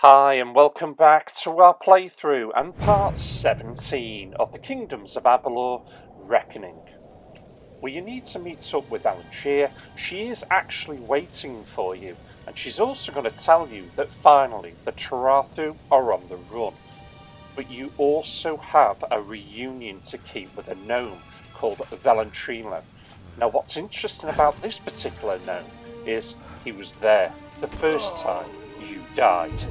Hi and welcome back to our playthrough and part 17 of the Kingdoms of Amalur Reckoning. Well, you need to meet up with Algier. She is actually waiting for you, and she's also going to tell you that finally the Tarathu are on the run. But you also have a reunion to keep with a gnome called Valentrilo. Now, what's interesting about this particular gnome is he was there the first time you died.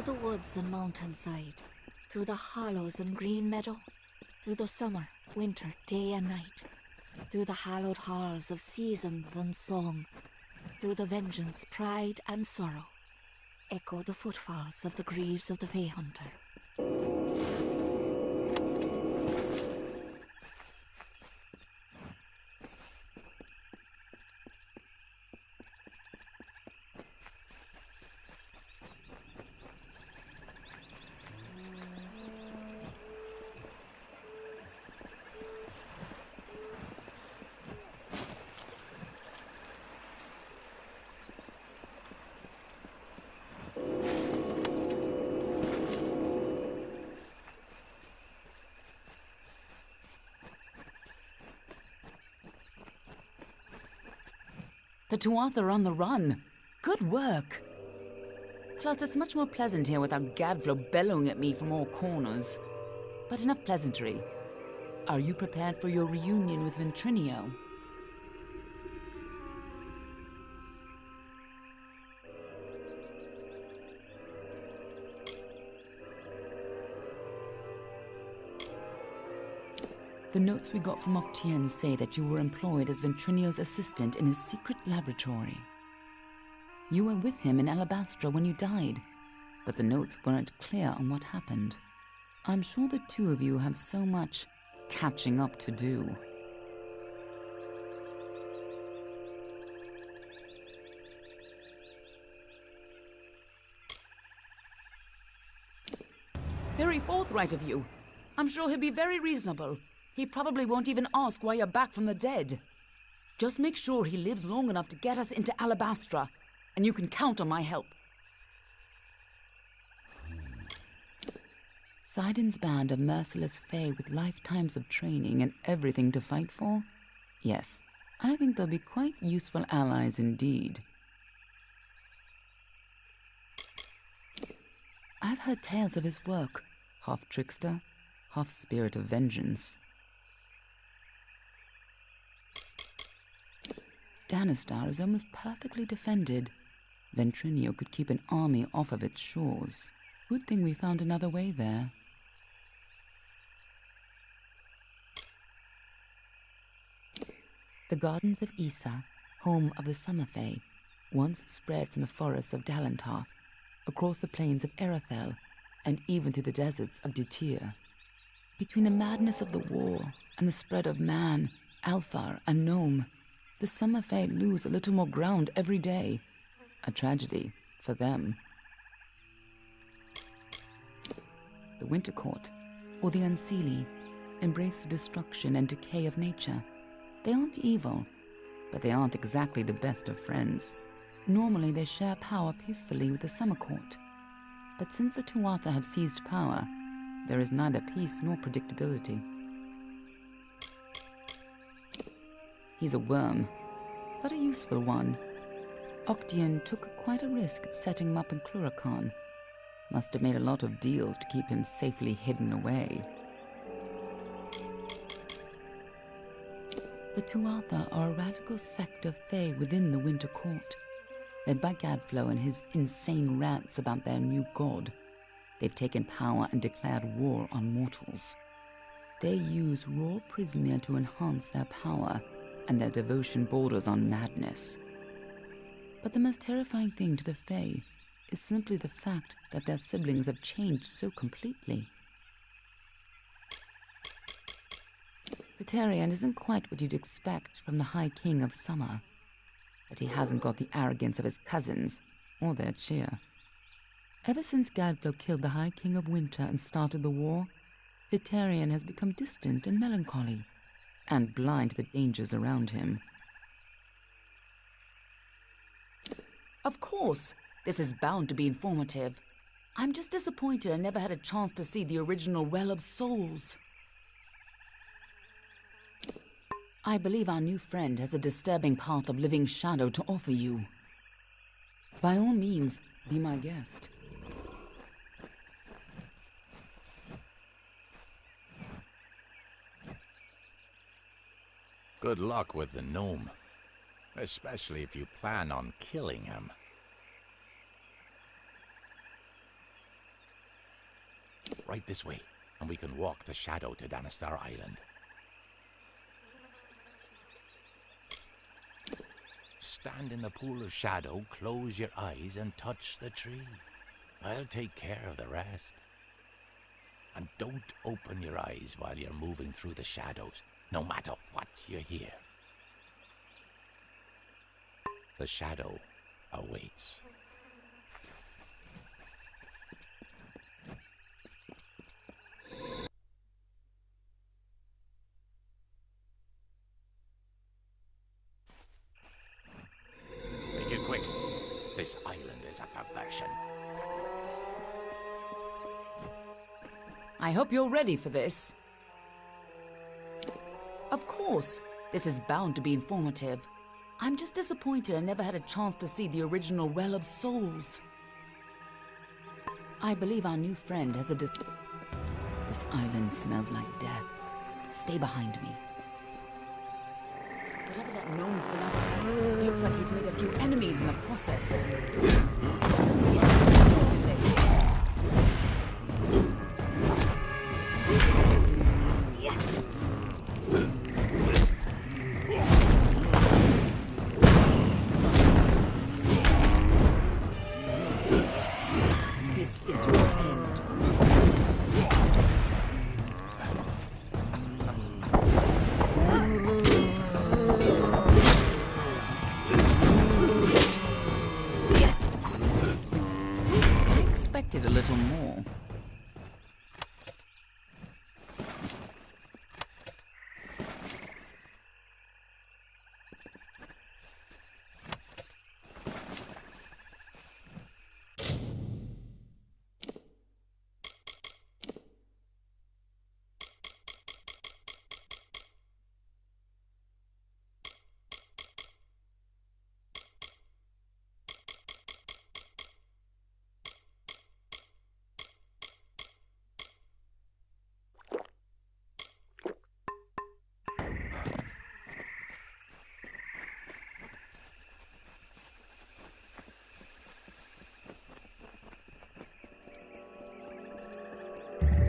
the woods and mountainside, through the hollows and green meadow, through the summer, winter, day and night, through the hallowed halls of seasons and song, through the vengeance, pride and sorrow, echo the footfalls of the greaves of the Fey Hunter. The Tuatha are on the run. Good work. Plus, it's much more pleasant here without Gadflow bellowing at me from all corners. But enough pleasantry. Are you prepared for your reunion with Ventrinio? The notes we got from Octien say that you were employed as Ventrinio's assistant in his secret laboratory. You were with him in Alabastra when you died, but the notes weren't clear on what happened. I'm sure the two of you have so much catching up to do. Very forthright of you. I'm sure he'll be very reasonable. He probably won't even ask why you're back from the dead. Just make sure he lives long enough to get us into Alabastra, and you can count on my help. Sidon's band of merciless fae with lifetimes of training and everything to fight for? Yes, I think they'll be quite useful allies indeed. I've heard tales of his work, half trickster, half spirit of vengeance. Danistar is almost perfectly defended. Ventrinio could keep an army off of its shores. Good thing we found another way there. The Gardens of Issa, home of the Summer Fae, once spread from the forests of Dalentarth, across the plains of Erethel, and even through the deserts of Ditir. Between the madness of the war and the spread of man, Alfar, and Gnome, the Summer Fae lose a little more ground every day. A tragedy for them. The Winter Court, or the Unseelie, embrace the destruction and decay of nature. They aren't evil, but they aren't exactly the best of friends. Normally they share power peacefully with the Summer Court. But since the Tuatha have seized power, there is neither peace nor predictability. He's a worm, but a useful one. Octien took quite a risk setting him up in Cluracan. Must have made a lot of deals to keep him safely hidden away. The Tuatha are a radical sect of Fae within the Winter Court, led by Gadflo and his insane rants about their new god. They've taken power and declared war on mortals. They use raw prismia to enhance their power, and their devotion borders on madness. But the most terrifying thing to the Fae is simply the fact that their siblings have changed so completely. Vitarian isn't quite what you'd expect from the High King of Summer, but he hasn't got the arrogance of his cousins, or their cheer. Ever since Gadflo killed the High King of Winter and started the war, Vitarian has become distant and melancholy, and blind to the dangers around him. Of course, this is bound to be informative. I'm just disappointed I never had a chance to see the original Well of Souls. I believe our new friend has a disturbing path of living shadow to offer you. By all means, be my guest. Good luck with the gnome, especially if you plan on killing him. Right this way, and we can walk the shadow to Danistar Island. Stand in the pool of shadow, close your eyes, and touch the tree. I'll take care of the rest. And don't open your eyes while you're moving through the shadows, no matter what you hear. The shadow awaits. Make it quick. This island is a perfection. I hope you're ready for this. Of course, this is bound to be informative. I'm just disappointed I never had a chance to see the original Well of Souls. I believe our new friend has a This island smells like death. Stay behind me. Whatever that gnome's been up to, looks like he's made a few enemies in the process. expected a little more.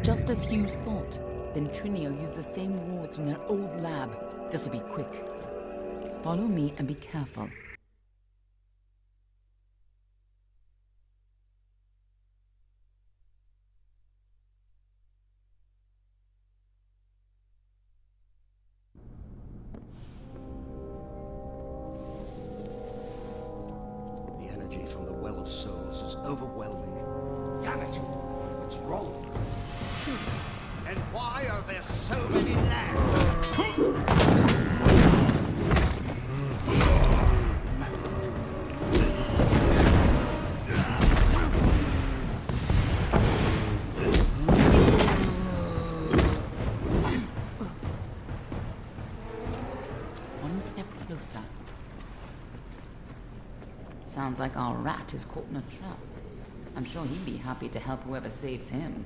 Just as Hughes thought, Ventrinio used the same wards from their old lab. This'll be quick. Follow me and be careful. The energy from the Well of Souls is overwhelming. Damn it! What's wrong? And why are there so many lands? One step closer. Sounds like our rat is caught in a trap. I'm sure he'd be happy to help whoever saves him.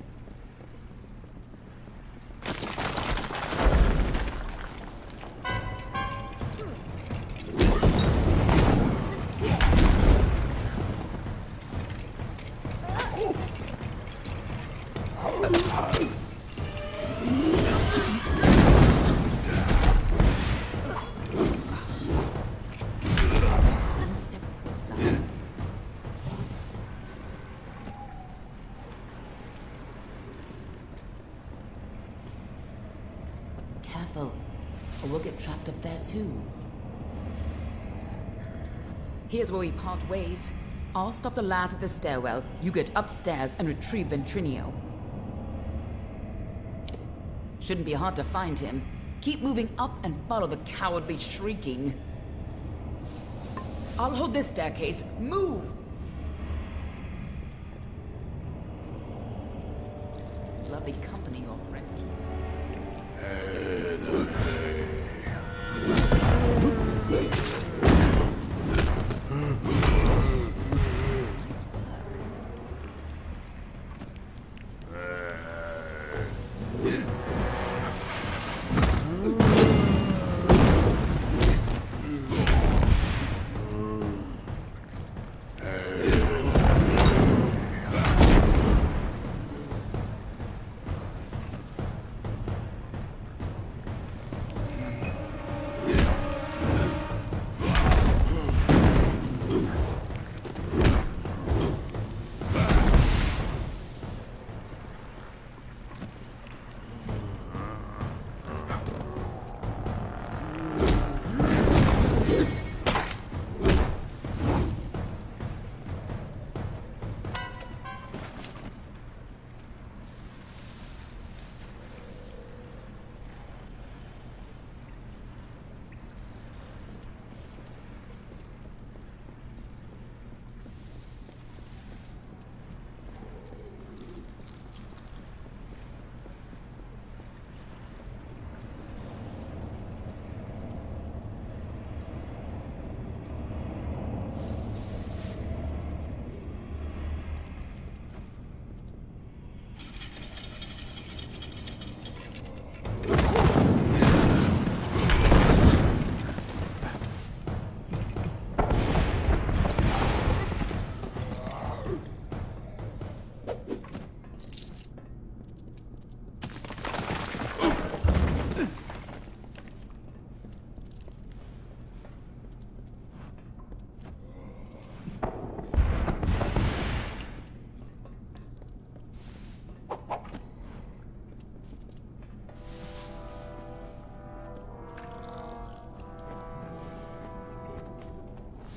One step closer. Careful, or we'll get trapped up there too. Here's where we part ways. I'll stop the lads at the stairwell. You get upstairs and retrieve Ventrinio. Shouldn't be hard to find him. Keep moving up and follow the cowardly shrieking. I'll hold this staircase. Move! Lovely company your friend keeps. Nice work.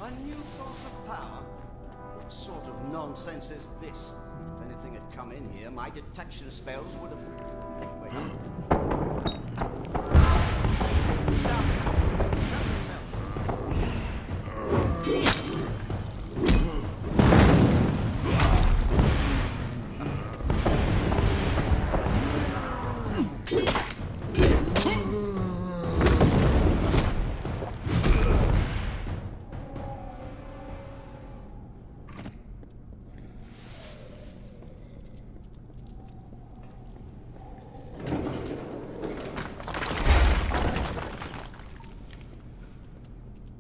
A new source of power? What sort of nonsense is this? Anything had come in here, my detection spells would have... Wait. Stop it! Show yourself!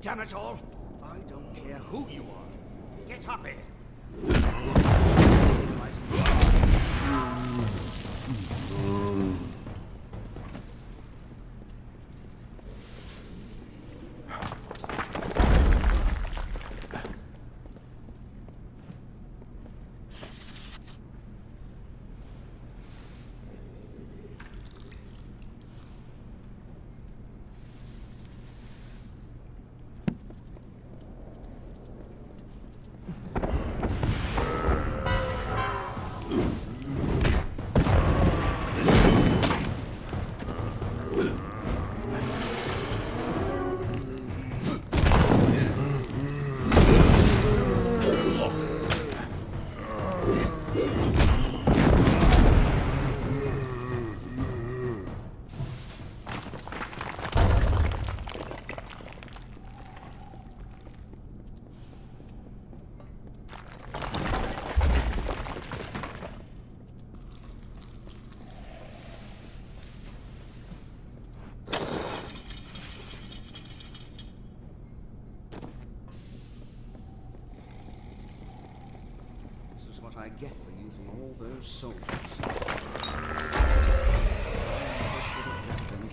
Damn it all! I don't care who you are. Get up here! What I get for using all those soldiers. I should have left them.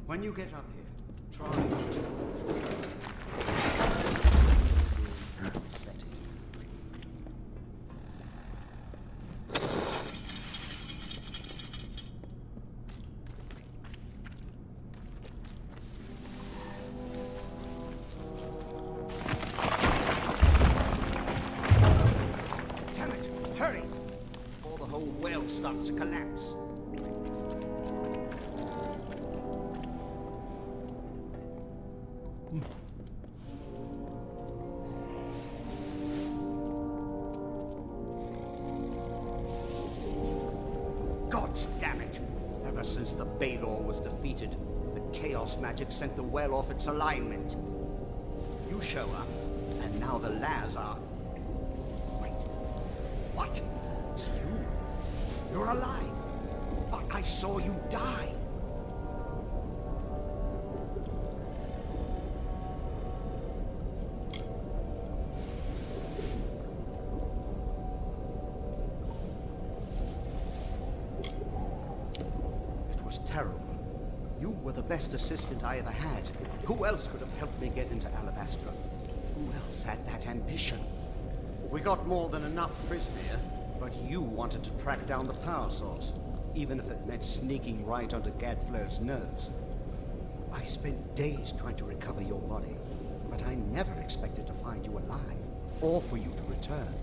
When you get up here, try set it. Damn it! Hurry! Before the whole well starts to collapse. Gods damn it! Ever since the Balor was defeated, the chaos magic sent the well off its alignment. You show up, and now the Laz are... Wait. What? It's you? You're alive. But I saw you die. It was terrible. You were the best assistant I ever had. Who else could have helped me get into Alabastra? Who else had that ambition? We got more than enough Prismere, but you wanted to track down the power source, even if it meant sneaking right under Gadflur's nose. I spent days trying to recover your body, but I never expected to find you alive, or for you to return.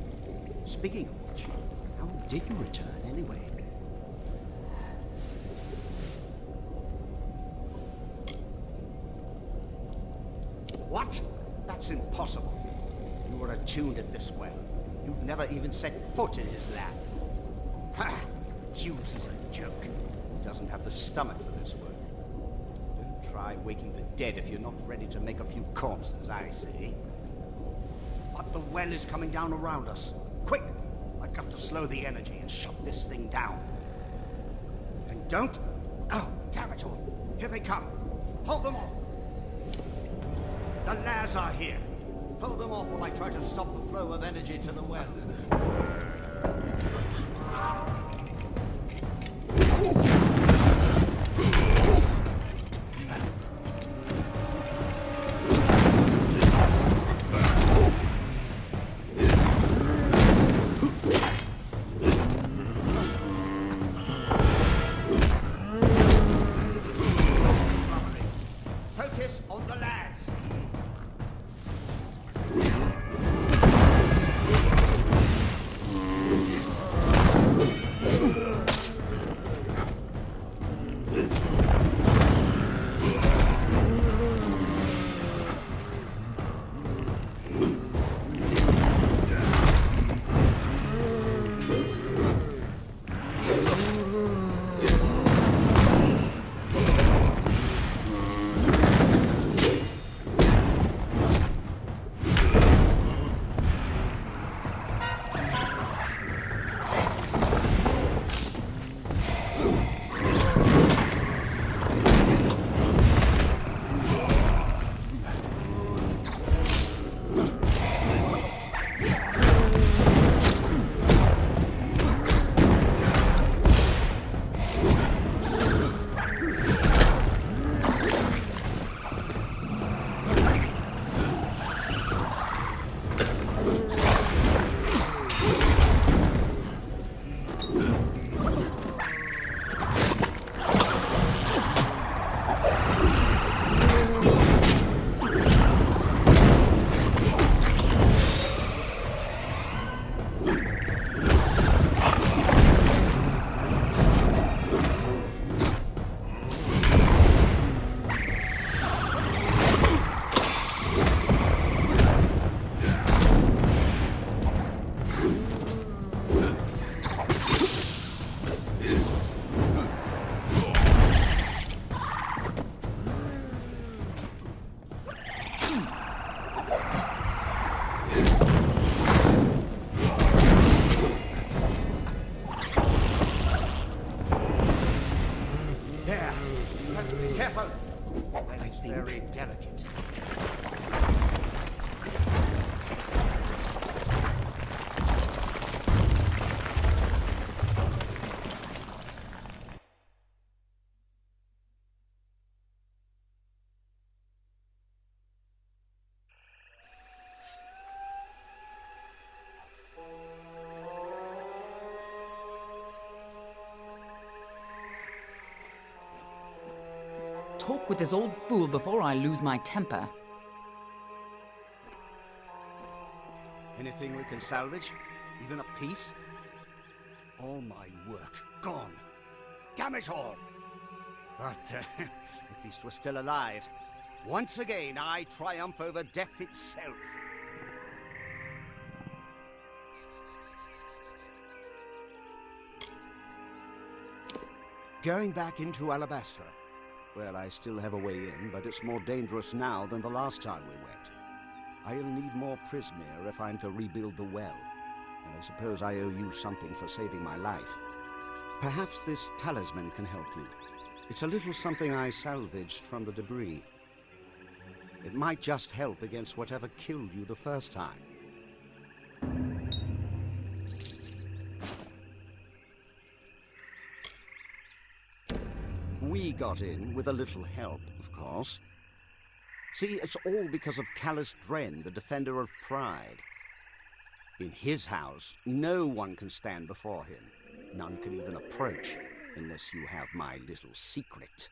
Speaking of which, how did you return anyway? What? That's impossible. You were attuned at this well. You've never even set foot in his lab. Ha! Zeus is a joke. He doesn't have the stomach for this work. Don't try waking the dead if you're not ready to make a few corpses, I say. But the well is coming down around us. Quick! I've got to slow the energy and shut this thing down. And don't... Oh, damn it all. Here they come. Hold them off. The Laz are here. Hold them off while I try to stop the flow of energy to the well. Focus on the Laz. Very delicate. talk with this old fool before I lose my temper. Anything we can salvage? Even a piece? All my work gone. Damn it all! But at least we're still alive. Once again, I triumph over death itself. Going back into Alabastra. Well, I still have a way in, but it's more dangerous now than the last time we went. I'll need more Prismere if I'm to rebuild the well. And I suppose I owe you something for saving my life. Perhaps this talisman can help you. It's a little something I salvaged from the debris. It might just help against whatever killed you the first time. We got in with a little help, of course. See, it's all because of Callous Dren, the Defender of Pride. In his house, no one can stand before him. None can even approach, unless you have my little secret.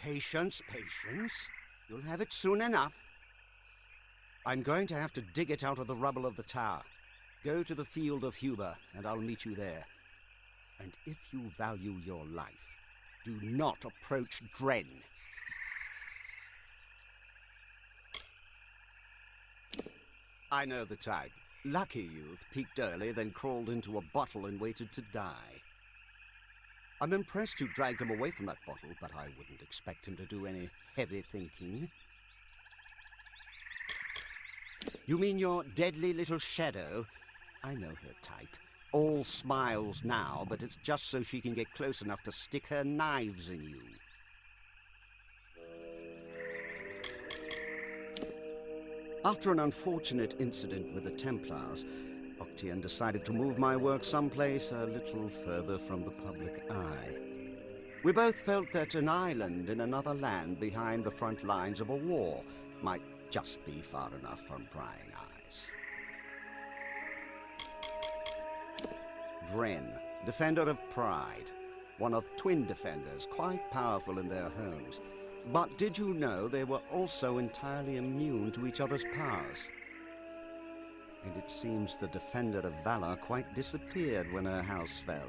Patience, patience. You'll have it soon enough. I'm going to have to dig it out of the rubble of the tower. Go to the field of Huber, and I'll meet you there. And if you value your life, do not approach Dren. I know the type. Lucky youth, peaked early, then crawled into a bottle and waited to die. I'm impressed you dragged him away from that bottle, but I wouldn't expect him to do any heavy thinking. You mean your deadly little shadow? I know her type. All smiles now, but it's just so she can get close enough to stick her knives in you. After an unfortunate incident with the Templars, Octian decided to move my work someplace a little further from the public eye. We both felt that an island in another land behind the front lines of a war might just be far enough from prying eyes. Dren, Defender of Pride, one of twin defenders, quite powerful in their homes. But did you know they were also entirely immune to each other's powers? And it seems the Defender of Valor quite disappeared when her house fell.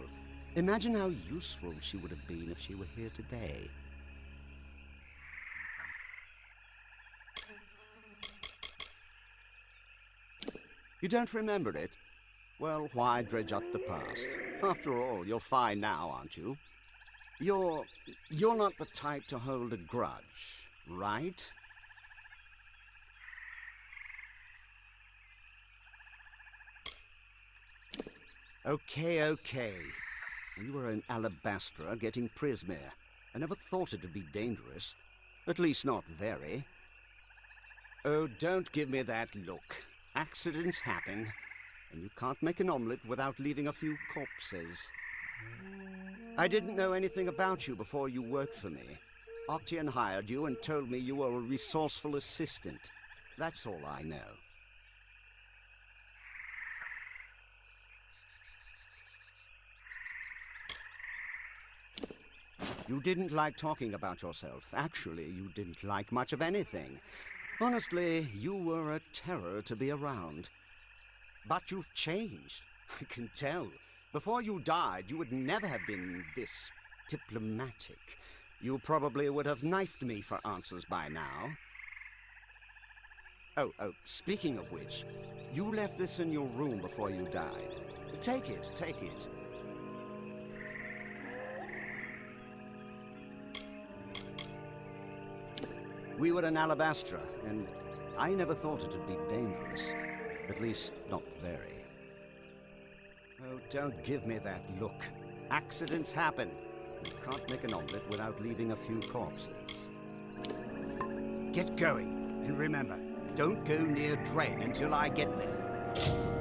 Imagine how useful she would have been if she were here today. You don't remember it? Well, why dredge up the past? After all, you're fine now, aren't you? You're not the type to hold a grudge, right? Okay. We were in Alabastra getting Prismere. I never thought it'd be dangerous. At least not very. Oh, don't give me that look. Accidents happen, and you can't make an omelette without leaving a few corpses. I didn't know anything about you before you worked for me. Octian hired you and told me you were a resourceful assistant. That's all I know. You didn't like talking about yourself. Actually, you didn't like much of anything. Honestly, you were a terror to be around. But you've changed. I can tell. Before you died, you would never have been this diplomatic. You probably would have knifed me for answers by now. Oh, speaking of which, you left this in your room before you died. Take it. We were in Alabastra, and I never thought it'd be dangerous. At least, not very. Oh, don't give me that look. Accidents happen. You can't make an omelette without leaving a few corpses. Get going, and remember, don't go near Dren until I get there.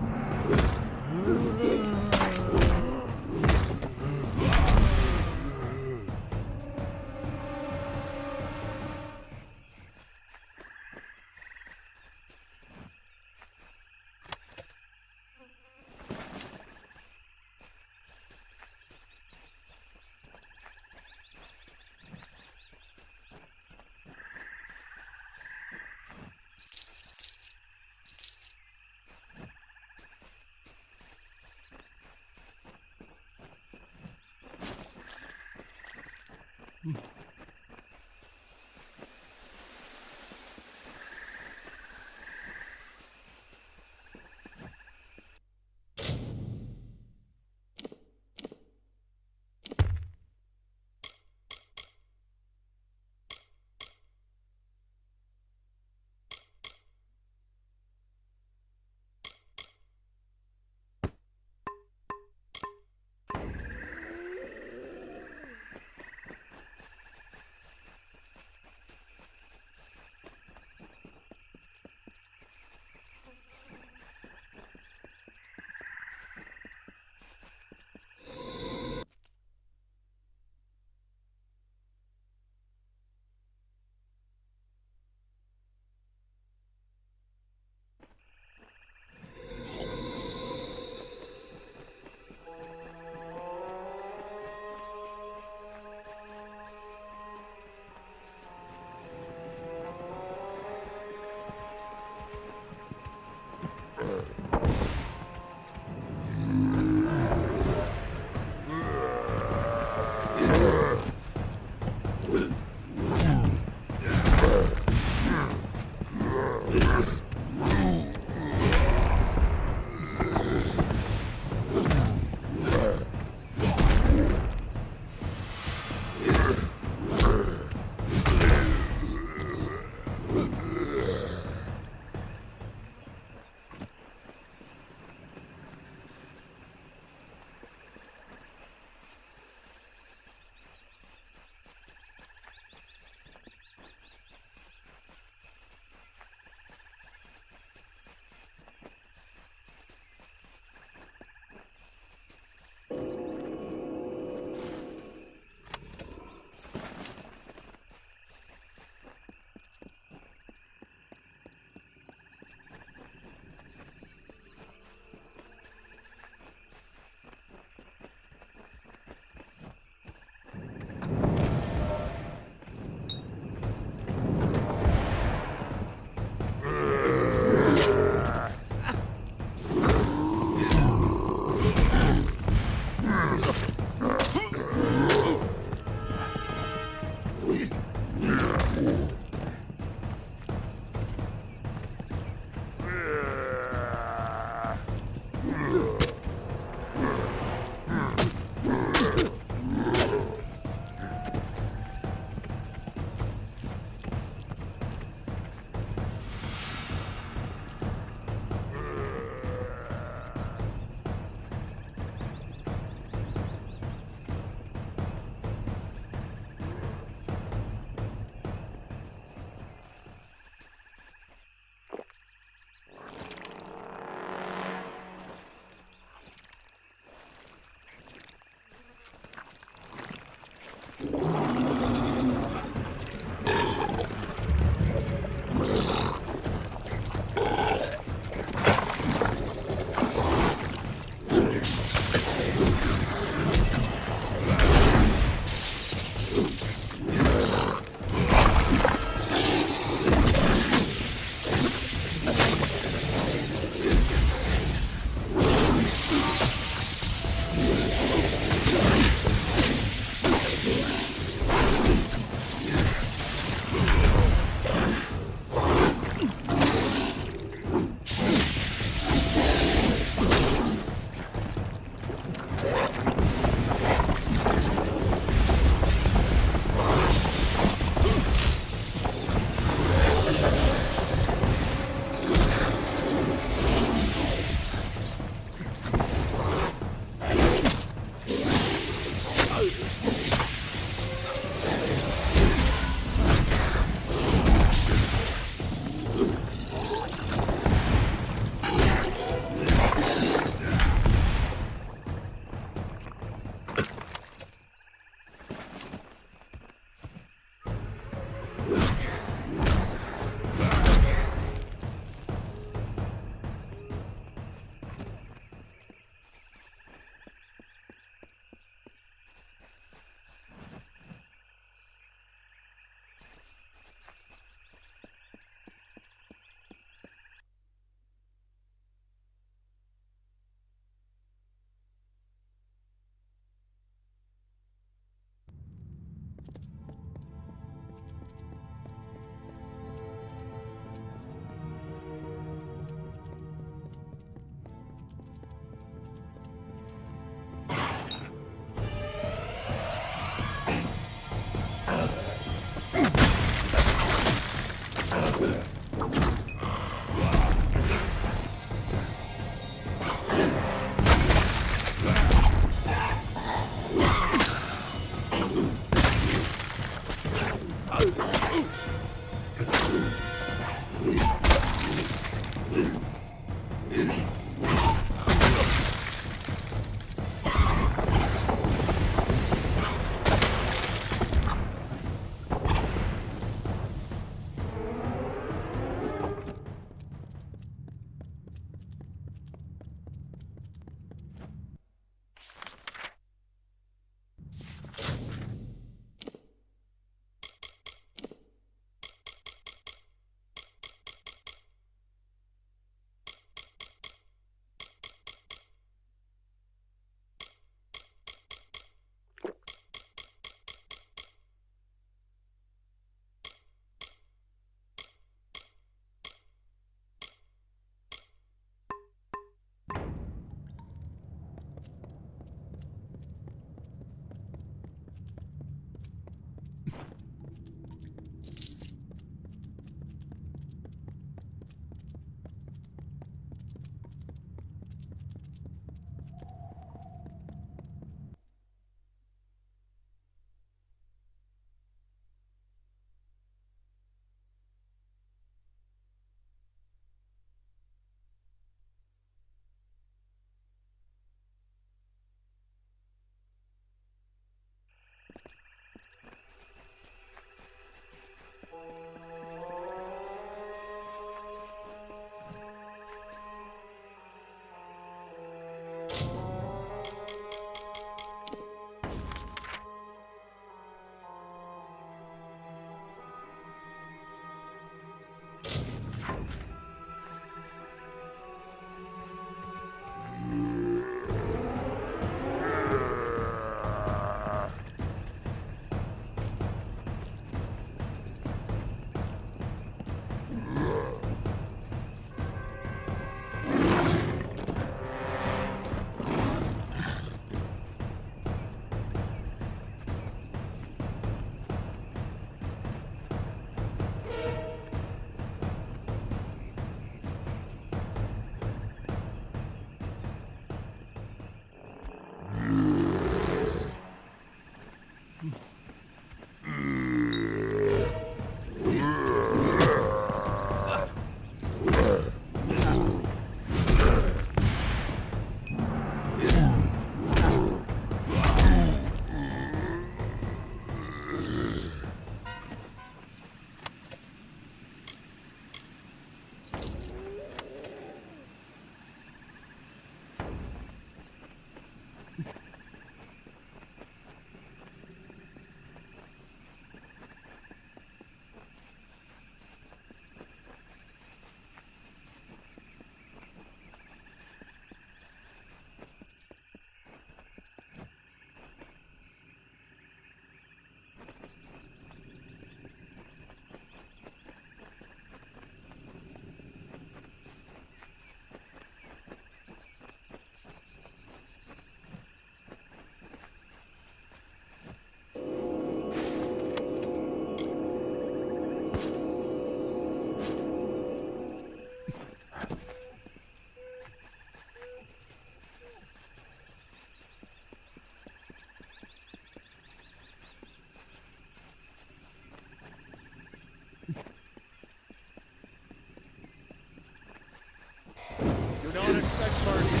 You don't expect mercy.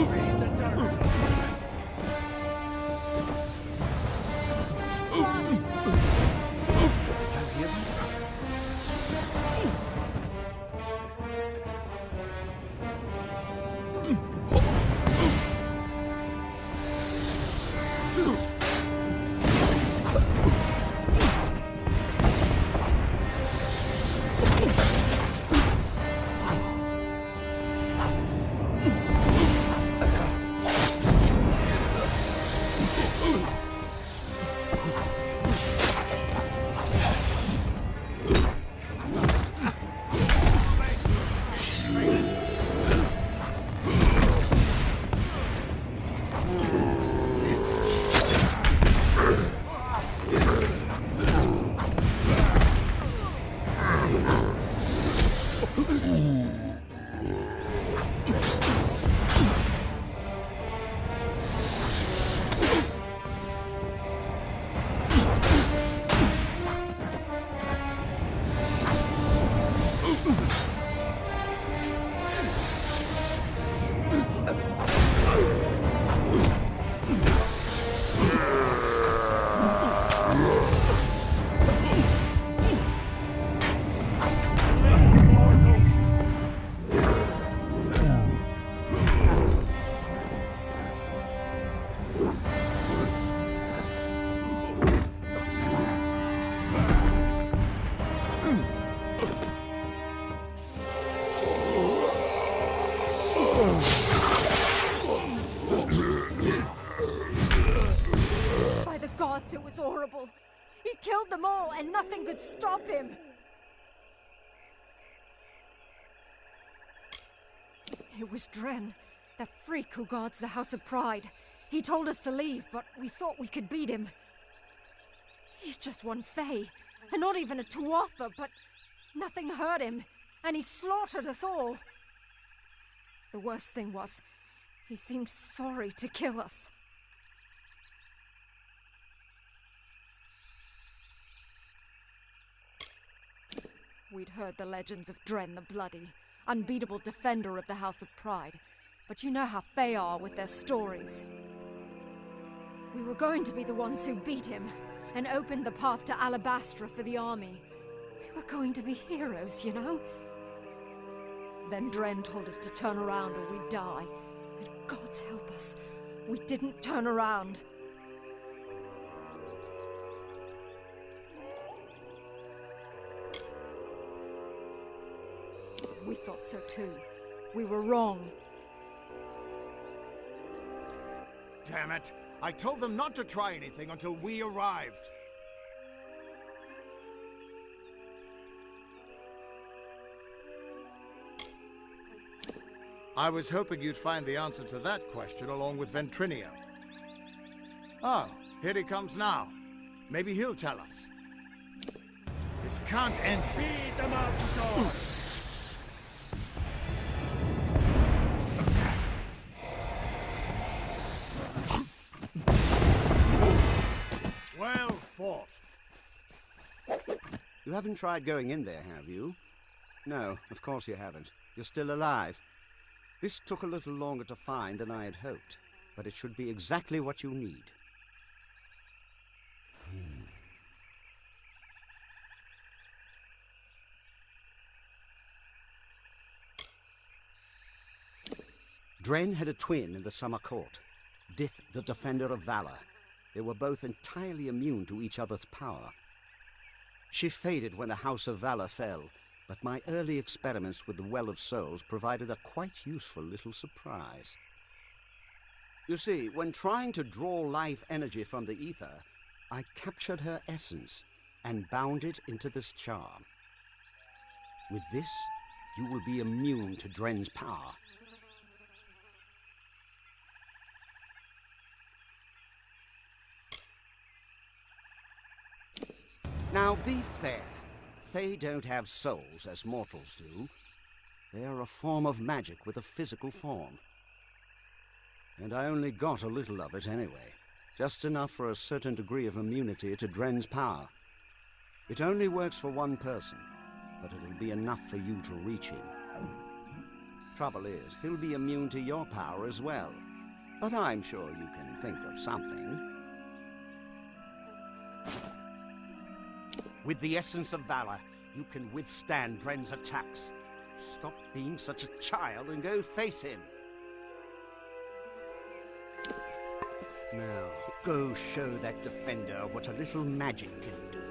Read the dirt. By the gods, it was horrible. He killed them all, and nothing could stop him. It was Dren, that freak who guards the House of Pride. He told us to leave, but we thought we could beat him. He's just one Fae, and not even a Tuatha, but nothing hurt him, and he slaughtered us all. The worst thing was, he seemed sorry to kill us. We'd heard the legends of Dren the Bloody, unbeatable defender of the House of Pride, but you know how Fae are with their stories. We were going to be the ones who beat him, and opened the path to Alabastra for the army. We were going to be heroes, you know? Then Dren told us to turn around or we'd die. And gods help us, we didn't turn around. We thought so too. We were wrong. Damn it! I told them not to try anything until we arrived. I was hoping you'd find the answer to that question along with Ventrinio. Oh, here he comes now. Maybe he'll tell us. This can't end here. Feed them out the door. You haven't tried going in there, have you? No, of course you haven't. You're still alive. This took a little longer to find than I had hoped, but it should be exactly what you need. Dren had a twin in the summer court, Dith the Defender of Valor. They were both entirely immune to each other's power. She faded when the House of Valor fell, but my early experiments with the Well of Souls provided a quite useful little surprise. You see, when trying to draw life energy from the ether, I captured her essence and bound it into this charm. With this, you will be immune to Dren's power. Now be fair. They don't have souls as mortals do. They are a form of magic with a physical form. And I only got a little of it anyway. Just enough for a certain degree of immunity to Dren's power. It only works for one person, but it'll be enough for you to reach him. Trouble is, he'll be immune to your power as well. But I'm sure you can think of something. With the essence of valor, you can withstand Dren's attacks. Stop being such a child and go face him. Now, go show that defender what a little magic can do.